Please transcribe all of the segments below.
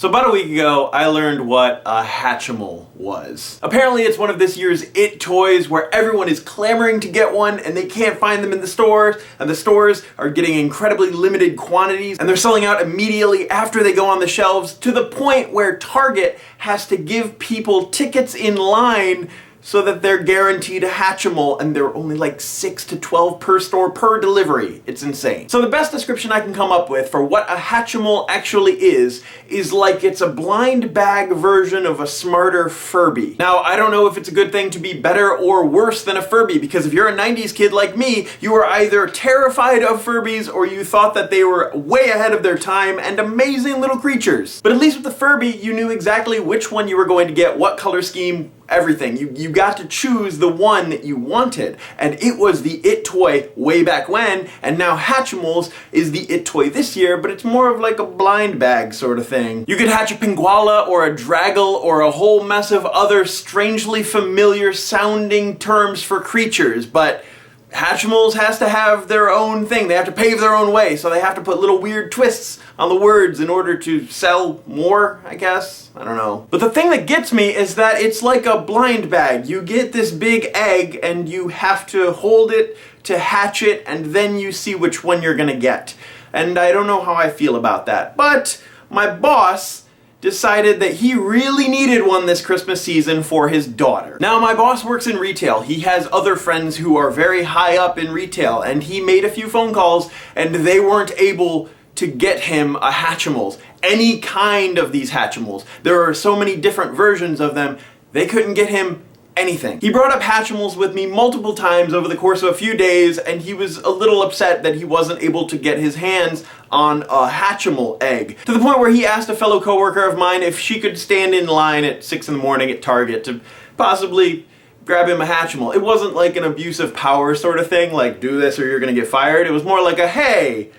So about a week ago, I learned what a Hatchimal was. Apparently it's one of this year's It toys where everyone is clamoring to get one and they can't find them in the stores, and the stores are getting incredibly limited quantities and they're selling out immediately after they go on the shelves, to the point where Target has to give people tickets in line so that they're guaranteed a Hatchimal, and they're only like 6 to 12 per store per delivery. It's insane. So the best description I can come up with for what a Hatchimal actually is like it's a blind bag version of a smarter Furby. Now, I don't know if it's a good thing to be better or worse than a Furby, because if you're a 90s kid like me, you were either terrified of Furbies or you thought that they were way ahead of their time and amazing little creatures. But at least with the Furby, you knew exactly which one you were going to get, what color scheme, everything. You got to choose the one that you wanted, and it was the It toy way back when, and now Hatchimals is the It toy this year, but it's more of like a blind bag sort of thing. You could hatch a Pinguala or a Draggle or a whole mess of other strangely familiar sounding terms for creatures, but Hatchimals has to have their own thing. They have to pave their own way, so they have to put little weird twists on the words in order to sell more, I guess? I don't know. But the thing that gets me is that it's like a blind bag. You get this big egg and you have to hold it to hatch it, and then you see which one you're gonna get. And I don't know how I feel about that. But my boss decided that he really needed one this Christmas season for his daughter. Now, my boss works in retail. He has other friends who are very high up in retail, and he made a few phone calls and they weren't able to get him a Hatchimals. Any kind of these Hatchimals. There are so many different versions of them, they couldn't get him anything. He brought up Hatchimals with me multiple times over the course of a few days, and he was a little upset that he wasn't able to get his hands on a Hatchimal egg, to the point where he asked a fellow coworker of mine if she could stand in line at 6 in the morning at Target to possibly grab him a Hatchimal. It wasn't like an abuse of power sort of thing, like do this or you're gonna get fired. It was more like a, hey,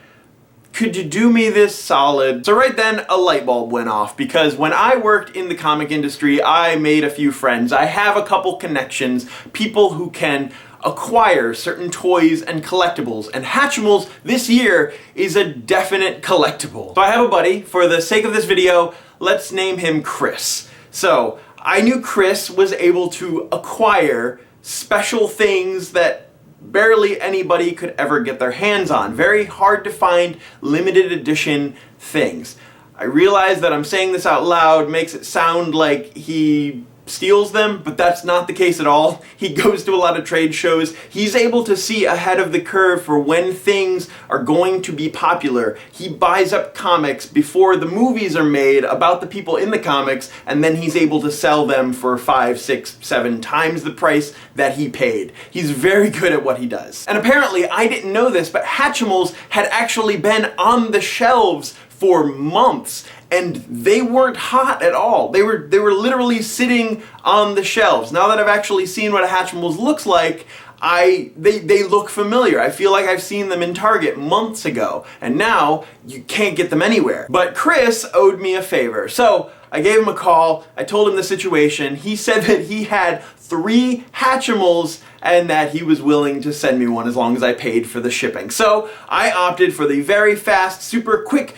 could you do me this solid? So right then, a light bulb went off, because when I worked in the comic industry, I made a few friends. I have a couple connections, people who can acquire certain toys and collectibles, and Hatchimals this year is a definite collectible. So I have a buddy. For the sake of this video, let's name him Chris. So I knew Chris was able to acquire special things that barely anybody could ever get their hands on. Very hard to find limited edition things. I realize that I'm saying this out loud makes it sound like he steals them, but that's not the case at all. He goes to a lot of trade shows. He's able to see ahead of the curve for when things are going to be popular. He buys up comics before the movies are made about the people in the comics, and then he's able to sell them for 5, 6, 7 times the price that he paid. He's very good at what he does. And apparently, I didn't know this, but Hatchimals had actually been on the shelves for months, and they weren't hot at all. They were literally sitting on the shelves. Now that I've actually seen what a Hatchimals looks like, they look familiar. I feel like I've seen them in Target months ago, and now you can't get them anywhere. But Chris owed me a favor, so I gave him a call. I told him the situation. He said that he had 3 Hatchimals and that he was willing to send me one as long as I paid for the shipping. So I opted for the very fast, super quick,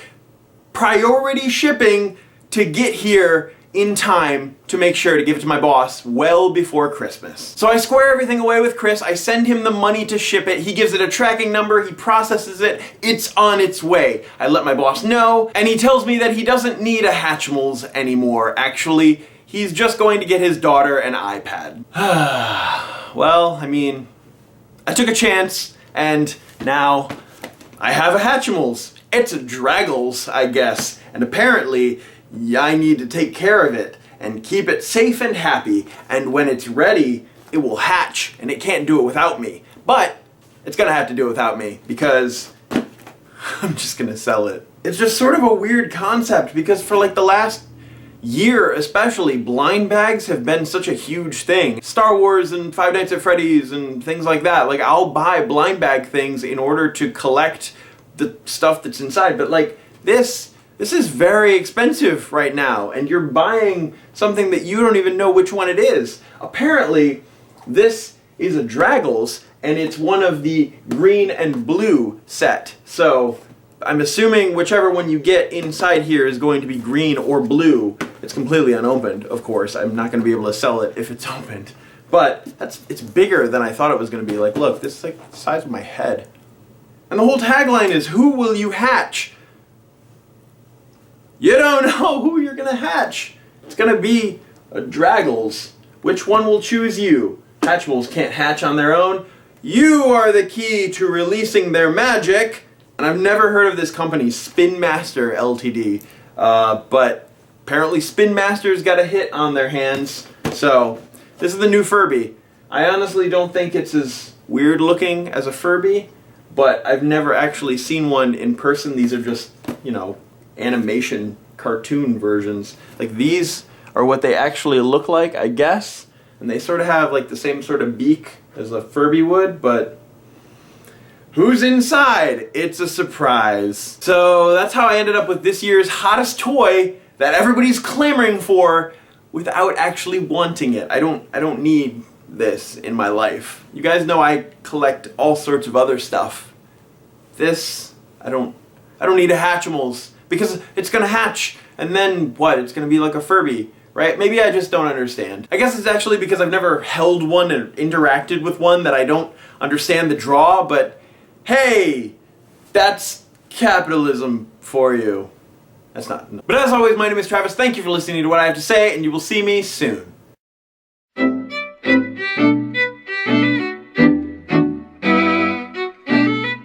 priority shipping to get here in time to make sure to give it to my boss well before Christmas. So I square everything away with Chris. I send him the money to ship it. He gives it a tracking number. He processes it. It's on its way. I let my boss know, and he tells me that he doesn't need a Hatchimals anymore. Actually, he's just going to get his daughter an iPad. Well, I mean, I took a chance, and now I have a Hatchimals. It's a Draggles, I guess, and apparently I need to take care of it and keep it safe and happy, and when it's ready, it will hatch, and it can't do it without me. But it's gonna have to do it without me, because I'm just gonna sell it. It's just sort of a weird concept, because for like the last year especially, blind bags have been such a huge thing. Star Wars and Five Nights at Freddy's and things like that. Like, I'll buy blind bag things in order to collect the stuff that's inside, but like this is very expensive right now, and you're buying something that you don't even know which one it is. Apparently, this is a Draggles, and it's one of the green and blue set. So I'm assuming whichever one you get inside here is going to be green or blue. It's completely unopened, of course. I'm not going to be able to sell it if it's opened. But it's bigger than I thought it was going to be. Like, look, this is like the size of my head. And the whole tagline is, who will you hatch? You don't know who you're going to hatch. It's going to be a Draggles. Which one will choose you? Hatchimals can't hatch on their own. You are the key to releasing their magic. And I've never heard of this company, Spin Master Ltd. But apparently Spin Master's got a hit on their hands. So this is the new Furby. I honestly don't think it's as weird looking as a Furby, but I've never actually seen one in person. These are just, you know, animation cartoon versions. Like, these are what they actually look like, I guess. And they sort of have like the same sort of beak as a Furby would, but who's inside? It's a surprise. So that's how I ended up with this year's hottest toy that everybody's clamoring for without actually wanting it. I don't need this in my life. You guys know I collect all sorts of other stuff. This, I don't need a Hatchimals, because it's gonna hatch, and then what? It's gonna be like a Furby, right? Maybe I just don't understand. I guess it's actually because I've never held one and interacted with one that I don't understand the draw, but hey, that's capitalism for you. That's not. But as always, my name is Travis. Thank you for listening to what I have to say, and you will see me soon.